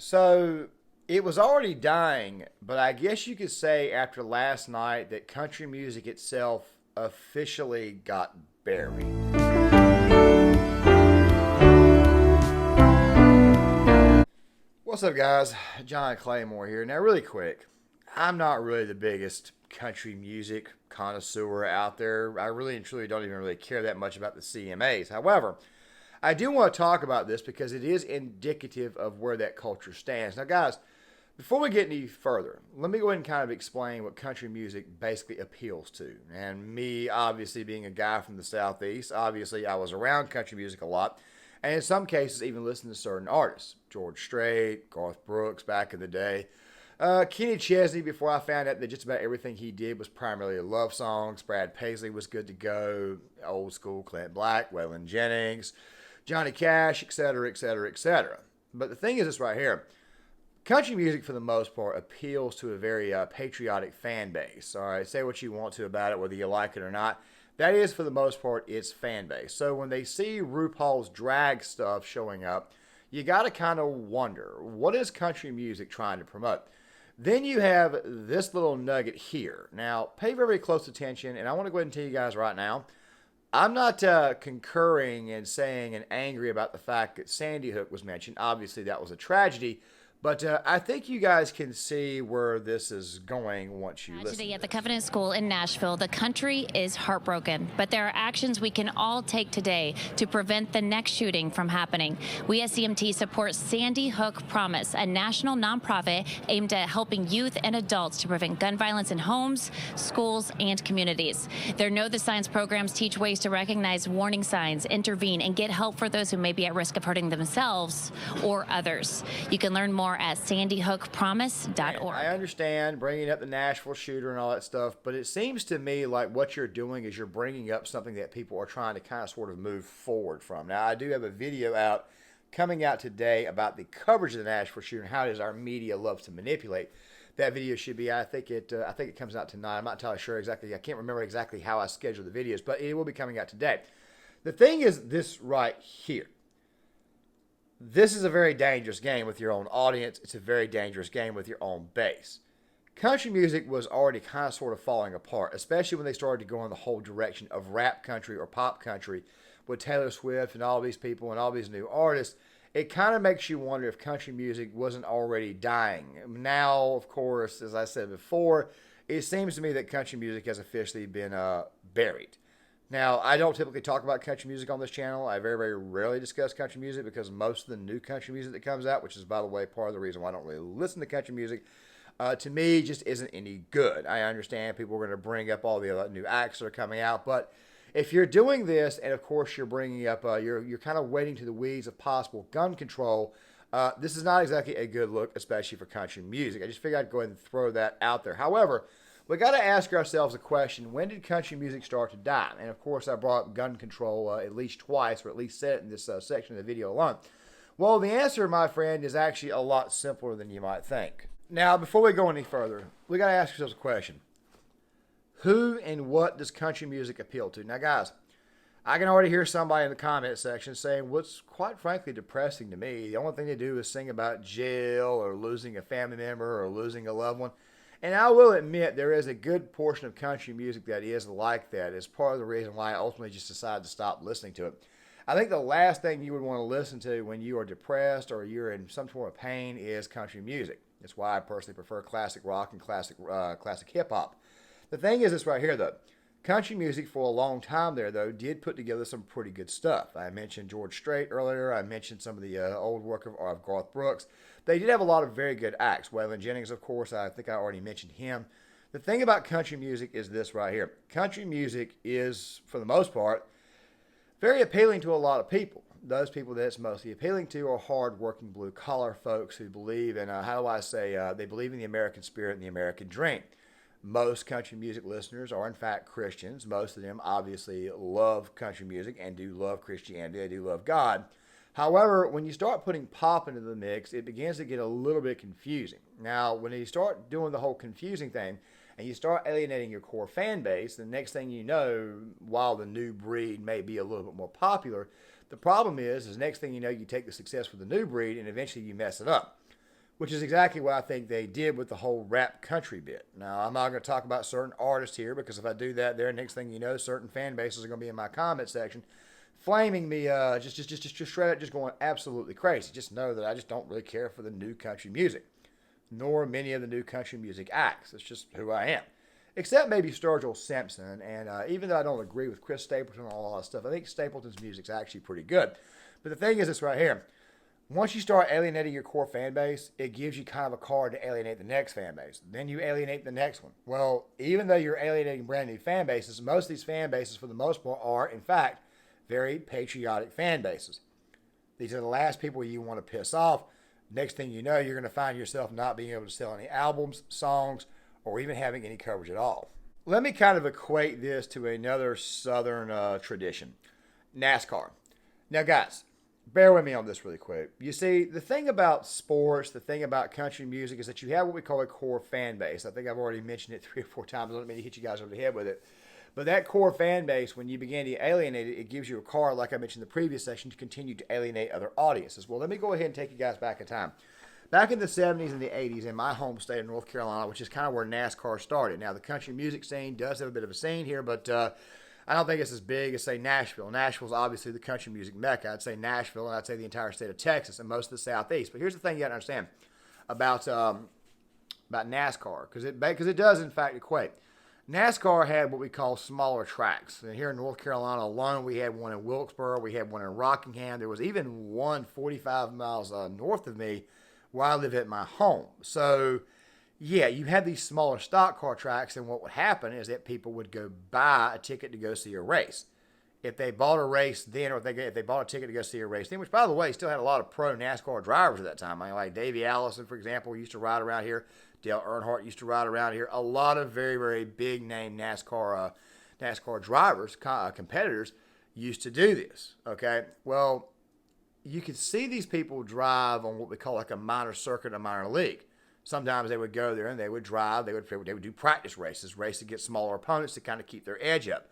So it was already dying, but I guess you could say after last night that country music itself officially got buried. What's up, guys? John Claymore here. Now, really quick, I'm not really the biggest country music connoisseur out there. I really and truly don't even really care that much about the CMAs. However, I do want to talk about this because it is indicative of where that culture stands. Now, guys, before we get any further, let me go ahead and kind of explain what country music basically appeals to. And me, obviously, being a guy from the Southeast, obviously, I was around country music a lot. And in some cases, even listening to certain artists. George Strait, Garth Brooks back in the day. Kenny Chesney, before I found out that just about everything he did was primarily love songs. Brad Paisley was good to go. Old school Clint Black, Waylon Jennings, Johnny Cash, etc., etc., etc. But the thing is this right here. Country music, for the most part, appeals to a very patriotic fan base. All right, say what you want to about it, whether you like it or not. That is, for the most part, its fan base. So when they see RuPaul's drag stuff showing up, you got to kind of wonder, what is country music trying to promote? Then you have this little nugget here. Now, pay very close attention, and I want to go ahead and tell you guys right now, I'm not concurring and saying and angry about the fact that Sandy Hook was mentioned. Obviously, that was a tragedy. But I think you guys can see where this is going once you listen. Today at the Covenant School in Nashville, the country is heartbroken, but there are actions we can all take today to prevent the next shooting from happening. We at CMT support Sandy Hook Promise, a national nonprofit aimed at helping youth and adults to prevent gun violence in homes, schools, and communities. Their Know the Signs programs teach ways to recognize warning signs, intervene, and get help for those who may be at risk of hurting themselves or others. You can learn more at sandyhookpromise.org. I understand bringing up the Nashville shooter and all that stuff, but it seems to me like what you're doing is you're bringing up something that people are trying to kind of sort of move forward from. Now, I do have a video coming out today about the coverage of the Nashville shooter and how it is our media loves to manipulate. That video should be, I think it comes out tonight. I'm not entirely sure exactly. I can't remember exactly how I scheduled the videos, but it will be coming out today. The thing is this right here. This is a very dangerous game with your own audience. It's a very dangerous game with your own base. Country music was already kind of sort of falling apart, especially when they started to go in the whole direction of rap country or pop country with Taylor Swift and all these people and all these new artists. It kind of makes you wonder if country music wasn't already dying. Now, of course, as I said before, it seems to me that country music has officially been buried. Now, I don't typically talk about country music on this channel. I very, very rarely discuss country music because most of the new country music that comes out, which is, by the way, part of the reason why I don't really listen to country music, to me just isn't any good. I understand people are going to bring up all the new acts that are coming out, but if you're doing this, and of course you're bringing up, you're kind of wading to the weeds of possible gun control, this is not exactly a good look, especially for country music. I just figured I'd go ahead and throw that out there. However, we got to ask ourselves a question: when did country music start to die? And of course, I brought up gun control at least twice, or at least said it in this section of the video alone. Well, the answer, my friend, is actually a lot simpler than you might think. Now, before we go any further, we got to ask ourselves a question: who and what does country music appeal to? Now, guys, I can already hear somebody in the comment section saying what's quite frankly depressing to me. The only thing they do is sing about jail or losing a family member or losing a loved one. And I will admit there is a good portion of country music that is like that. It's part of the reason why I ultimately just decided to stop listening to it. I think the last thing you would want to listen to when you are depressed or you're in some form of pain is country music. That's why I personally prefer classic rock and classic hip hop. The thing is this right here, though. Country music for a long time there, though, did put together some pretty good stuff. I mentioned George Strait earlier. I mentioned some of the old work of Garth Brooks. They did have a lot of very good acts. Waylon Jennings, of course, I think I already mentioned him. The thing about country music is this right here. Country music is, for the most part, very appealing to a lot of people. Those people that it's mostly appealing to are hard-working blue-collar folks who believe in, they believe in the American spirit and the American dream. Most country music listeners are, in fact, Christians. Most of them obviously love country music and do love Christianity. They do love God. However, when you start putting pop into the mix, it begins to get a little bit confusing. Now, when you start doing the whole confusing thing and you start alienating your core fan base, the next thing you know, while the new breed may be a little bit more popular, the problem is next thing you know, you take the success with the new breed and eventually you mess it up. which is exactly what I think they did with the whole rap country bit. Now, I'm not going to talk about certain artists here because if I do that there, next thing you know, certain fan bases are going to be in my comment section flaming me, just straight up, just going absolutely crazy. Just know that I just don't really care for the new country music, nor many of the new country music acts. It's just who I am. Except maybe Sturgill Simpson, and even though I don't agree with Chris Stapleton and all that stuff, I think Stapleton's music's actually pretty good. But the thing is this right here. Once you start alienating your core fan base, it gives you kind of a card to alienate the next fan base. Then you alienate the next one. Well, even though you're alienating brand new fan bases, most of these fan bases, for the most part, are, in fact, very patriotic fan bases. These are the last people you want to piss off. Next thing you know, you're going to find yourself not being able to sell any albums, songs, or even having any coverage at all. Let me kind of equate this to another Southern tradition, NASCAR. Now, guys, bear with me on this really quick. You see, the thing about sports, the thing about country music is that you have what we call a core fan base. I think I've already mentioned it 3 or 4 times. I don't mean to hit you guys over the head with it. But that core fan base, when you begin to alienate it, it gives you a card, like I mentioned in the previous section, to continue to alienate other audiences. Well, let me go ahead and take you guys back in time. Back in the 70s and the 80s in my home state of North Carolina, which is kind of where NASCAR started. Now, the country music scene does have a bit of a scene here, but I don't think it's as big as, say, Nashville. Nashville's obviously the country music mecca. I'd say Nashville, and I'd say the entire state of Texas and most of the Southeast. But here's the thing you got to understand about NASCAR, because it does, in fact, equate. NASCAR had what we call smaller tracks. And here in North Carolina alone, we had one in Wilkesboro. We had one in Rockingham. There was even one 45 miles north of me where I live at my home. So, yeah, you had these smaller stock car tracks, and what would happen is that people would go buy a ticket to go see a race. If they bought a race then, or if they bought a ticket to go see a race then, which, by the way, still had a lot of pro NASCAR drivers at that time. I mean, like Davey Allison, for example, used to ride around here. Dale Earnhardt used to ride around here. A lot of very, very big-name NASCAR drivers, competitors, used to do this, okay? Well, you could see these people drive on what we call like a minor circuit, a minor league. Sometimes they would go there and they would drive. They would do practice races against smaller opponents to kind of keep their edge up.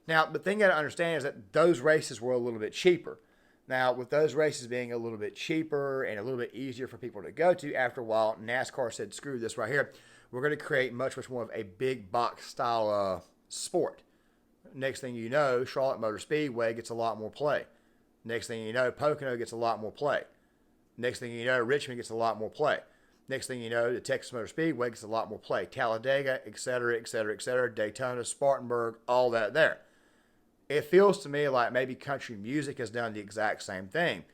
Now, the thing you got to understand is that those races were a little bit cheaper. Now, with those races being a little bit cheaper and a little bit easier for people to go to, after a while, NASCAR said, screw this right here. We're going to create much, much more of a big box style sport. Next thing you know, Charlotte Motor Speedway gets a lot more play. Next thing you know, Pocono gets a lot more play. Next thing you know, Richmond gets a lot more play. Next thing you know, the Texas Motor Speedway gets a lot more play. Talladega, et cetera, et cetera, et cetera. Daytona, Spartanburg, all that there. It feels to me like maybe country music has done the exact same thing.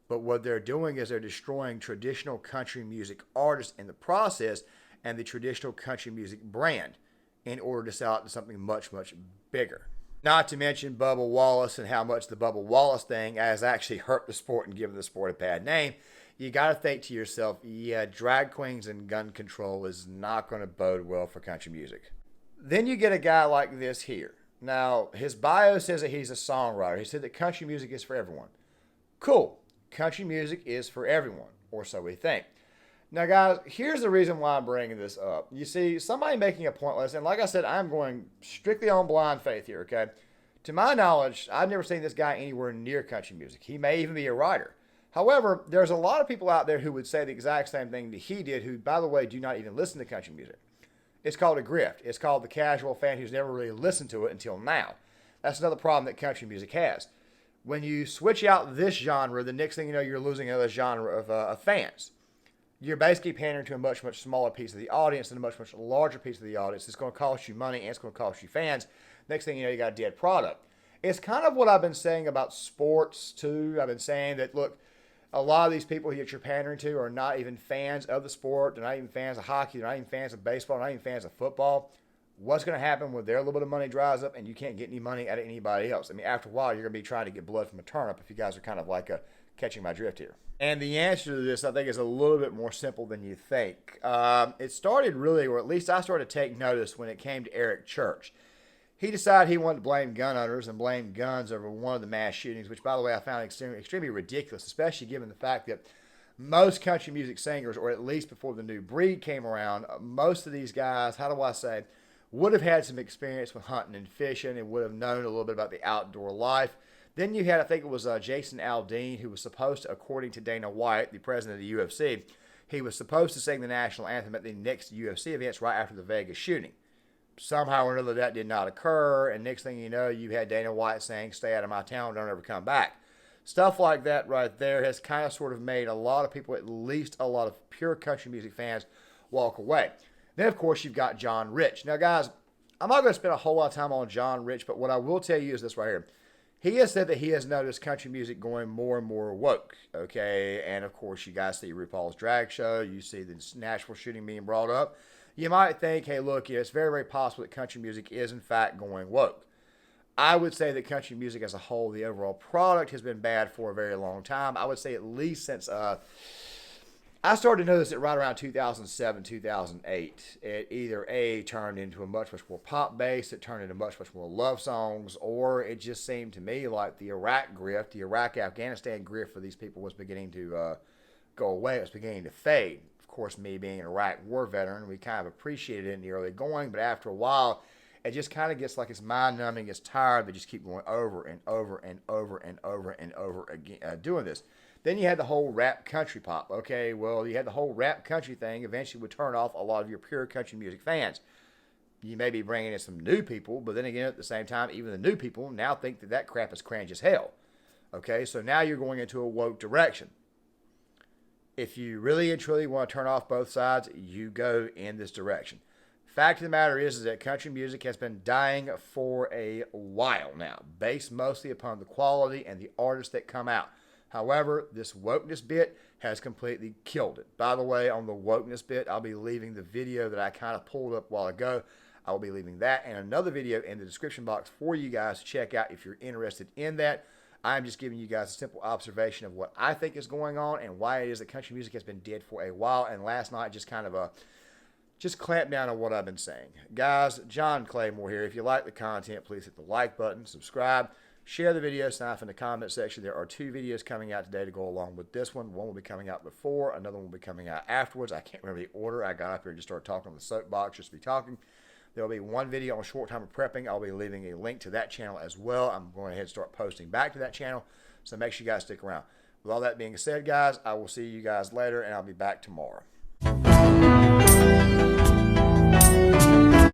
But what they're doing is they're destroying traditional country music artists in the process and the traditional country music brand in order to sell it to something much, much bigger. Not to mention Bubba Wallace and how much the Bubba Wallace thing has actually hurt the sport and given the sport a bad name. You got to think to yourself, yeah, drag queens and gun control is not going to bode well for country music. Then you get a guy like this here. Now, his bio says that he's a songwriter. He said that country music is for everyone. Cool. Country music is for everyone, or so we think. Now, guys, here's the reason why I'm bringing this up. You see, somebody making a point like this, and like I said, I'm going strictly on blind faith here, okay? To my knowledge, I've never seen this guy anywhere near country music. He may even be a writer. However, there's a lot of people out there who would say the exact same thing that he did, who, by the way, do not even listen to country music. It's called a grift. It's called the casual fan who's never really listened to it until now. That's another problem that country music has. When you switch out this genre, the next thing you know, you're losing another genre of fans. You're basically pandering to a much, much smaller piece of the audience and a much, much larger piece of the audience. It's going to cost you money and it's going to cost you fans. Next thing you know, you got a dead product. It's kind of what I've been saying about sports, too. I've been saying that, look, a lot of these people that you're pandering to are not even fans of the sport. They're not even fans of hockey. They're not even fans of baseball. They're not even fans of football. What's going to happen when their little bit of money dries up and you can't get any money out of anybody else? I mean, after a while, you're going to be trying to get blood from a turnip if you guys are kind of like catching my drift here. And the answer to this, I think, is a little bit more simple than you think. It started really, or at least I started to take notice when it came to Eric Church. He decided he wanted to blame gun owners and blame guns over one of the mass shootings, which, by the way, I found extremely ridiculous, especially given the fact that most country music singers, or at least before the new breed came around, most of these guys, how do I say, would have had some experience with hunting and fishing and would have known a little bit about the outdoor life. Then you had, I think it was Jason Aldean, who was supposed to, according to Dana White, the president of the UFC, He was supposed to sing the national anthem at the next UFC events right after the Vegas shooting. Somehow or another, that did not occur, and next thing you know, you had Dana White saying, "Stay out of my town, don't ever come back." Stuff like that right there has kind of sort of made a lot of people, at least a lot of pure country music fans, walk away. Then, of course, you've got John Rich. Now, guys, I'm not going to spend a whole lot of time on John Rich, but what I will tell you is this right here. He has said that he has noticed country music going more and more woke, okay? And, of course, you guys see RuPaul's Drag Show. You see the Nashville shooting being brought up. You might think, hey, look, it's very, very possible that country music is, in fact, going woke. I would say that country music as a whole, the overall product, has been bad for a very long time. I would say at least since I started to notice it right around 2007, 2008. It either A, turned into a much, much more pop base, it turned into much, much more love songs, or it just seemed to me like the Iraq grift, the Iraq-Afghanistan grift for these people was beginning to go away. It was beginning to fade. Of course, me being an Iraq war veteran, we kind of appreciated it in the early going, but after a while, it just kind of gets like it's mind-numbing, it's tired, they just keep going over and over and over and over and over again doing this. Then you had the whole rap country pop. Okay, well, you had the whole rap country thing eventually would turn off a lot of your pure country music fans. You may be bringing in some new people, but then again, at the same time, even the new people now think that that crap is cringe as hell. Okay, so now you're going into a woke direction. If you really and truly want to turn off both sides, you go in this direction. Fact of the matter is that country music has been dying for a while now, based mostly upon the quality and the artists that come out. However, this wokeness bit has completely killed it. By the way, on the wokeness bit, I'll be leaving the video that I kind of pulled up a while ago. I will be leaving that and another video in the description box for you guys to check out if you're interested in that. I'm just giving you guys a simple observation of what I think is going on and why it is that country music has been dead for a while. And last night, just kind of just clamp down on what I've been saying. Guys, John Claymore here. If you like the content, please hit the like button, subscribe, share the video, sign up in the comment section. There are 2 videos coming out today to go along with this one. One will be coming out before, another one will be coming out afterwards. I can't remember the order. I got up here and just started talking on the soapbox, just to be talking. There will be one video on short time of prepping. I'll be leaving a link to that channel as well. I'm going ahead and start posting back to that channel, so make sure you guys stick around. With all that being said, guys, I will see you guys later, and I'll be back tomorrow.